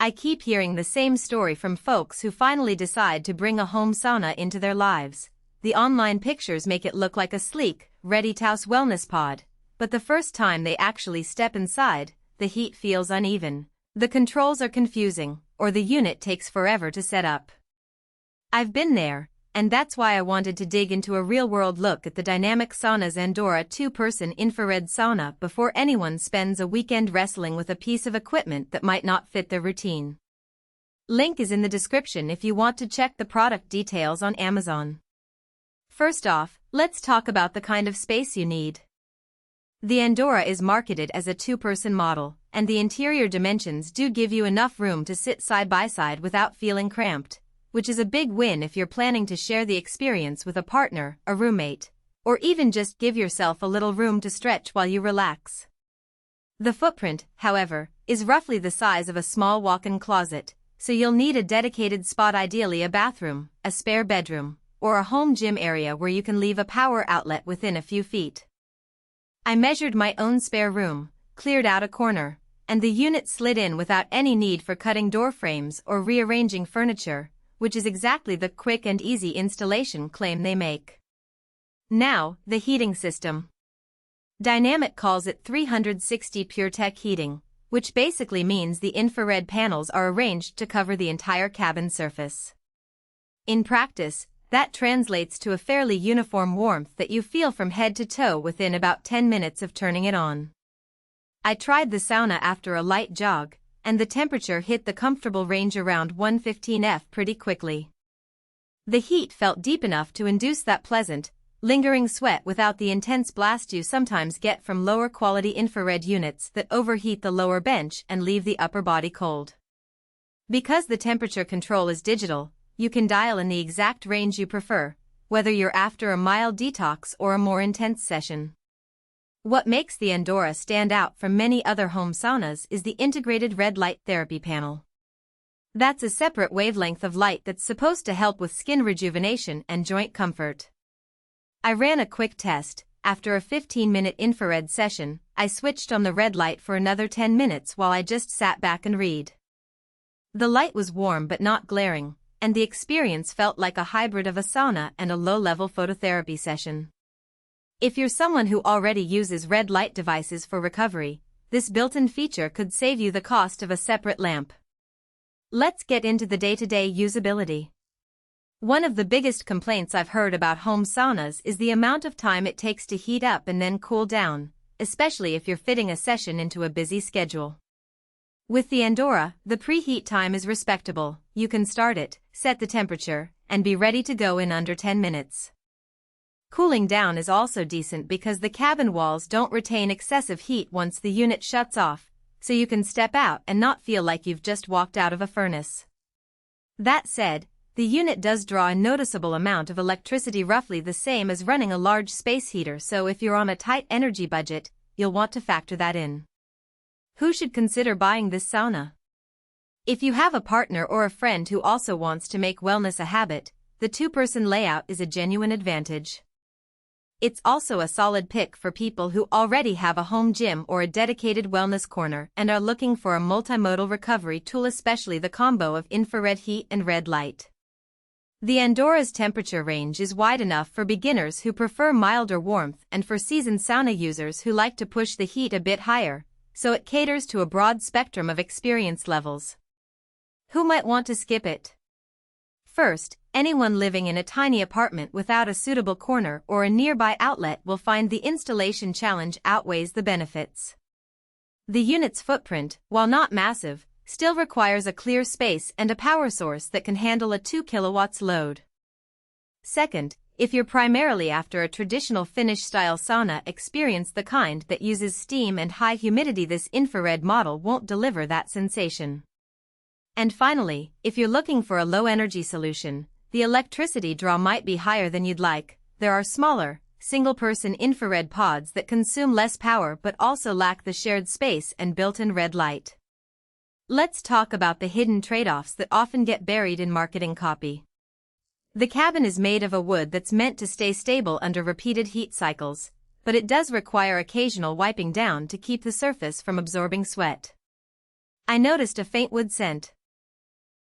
I keep hearing the same story from folks who finally decide to bring a home sauna into their lives. The online pictures make it look like a sleek, ready-to-house wellness pod, but the first time they actually step inside, the heat feels uneven, the controls are confusing, or the unit takes forever to set up. I've been there, and that's why I wanted to dig into a real-world look at the dynamic SAUNAS Andora 2-person infrared sauna before anyone spends a weekend wrestling with a piece of equipment that might not fit their routine. Link is in the description if you want to check the product details on Amazon. First off, let's talk about the kind of space you need. The Andora is marketed as a 2-person model, and the interior dimensions do give you enough room to sit side by side without feeling cramped, which is a big win if you're planning to share the experience with a partner, a roommate, or even just give yourself a little room to stretch while you relax. The footprint, however, is roughly the size of a small walk-in closet, so you'll need a dedicated spot, ideally a bathroom, a spare bedroom, or a home gym area where you can leave a power outlet within a few feet. I measured my own spare room, cleared out a corner, and the unit slid in without any need for cutting door frames or rearranging furniture, which is exactly the quick and easy installation claim they make. Now, the heating system. Dynamic calls it 360 PureTech heating, which basically means the infrared panels are arranged to cover the entire cabin surface. In practice, that translates to a fairly uniform warmth that you feel from head to toe within about 10 minutes of turning it on. I tried the sauna after a light jog, and the temperature hit the comfortable range around 115 F pretty quickly. The heat felt deep enough to induce that pleasant, lingering sweat without the intense blast you sometimes get from lower-quality infrared units that overheat the lower bench and leave the upper body cold. Because the temperature control is digital, you can dial in the exact range you prefer, whether you're after a mild detox or a more intense session. What makes the Andora stand out from many other home saunas is the integrated red light therapy panel. That's a separate wavelength of light that's supposed to help with skin rejuvenation and joint comfort. I ran a quick test. After a 15-minute infrared session, I switched on the red light for another 10 minutes while I just sat back and read. The light was warm but not glaring, and the experience felt like a hybrid of a sauna and a low-level phototherapy session. If you're someone who already uses red light devices for recovery, this built-in feature could save you the cost of a separate lamp. Let's get into the day-to-day usability. One of the biggest complaints I've heard about home saunas is the amount of time it takes to heat up and then cool down, especially if you're fitting a session into a busy schedule. With the Andora, the preheat time is respectable. You can start it, set the temperature, and be ready to go in under 10 minutes. Cooling down is also decent because the cabin walls don't retain excessive heat once the unit shuts off, so you can step out and not feel like you've just walked out of a furnace. That said, the unit does draw a noticeable amount of electricity, roughly the same as running a large space heater, so if you're on a tight energy budget, you'll want to factor that in. Who should consider buying this sauna? If you have a partner or a friend who also wants to make wellness a habit, the 2-person layout is a genuine advantage. It's also a solid pick for people who already have a home gym or a dedicated wellness corner and are looking for a multimodal recovery tool, especially the combo of infrared heat and red light. The Andora's temperature range is wide enough for beginners who prefer milder warmth and for seasoned sauna users who like to push the heat a bit higher, so it caters to a broad spectrum of experience levels. Who might want to skip it? First, anyone living in a tiny apartment without a suitable corner or a nearby outlet will find the installation challenge outweighs the benefits. The unit's footprint, while not massive, still requires a clear space and a power source that can handle a 2 kW load. Second, if you're primarily after a traditional Finnish-style sauna experience, the kind that uses steam and high humidity, this infrared model won't deliver that sensation. And finally, if you're looking for a low-energy solution, the electricity draw might be higher than you'd like. There are smaller, single-person infrared pods that consume less power but also lack the shared space and built-in red light. Let's talk about the hidden trade-offs that often get buried in marketing copy. The cabin is made of a wood that's meant to stay stable under repeated heat cycles, but it does require occasional wiping down to keep the surface from absorbing sweat. I noticed a faint wood scent.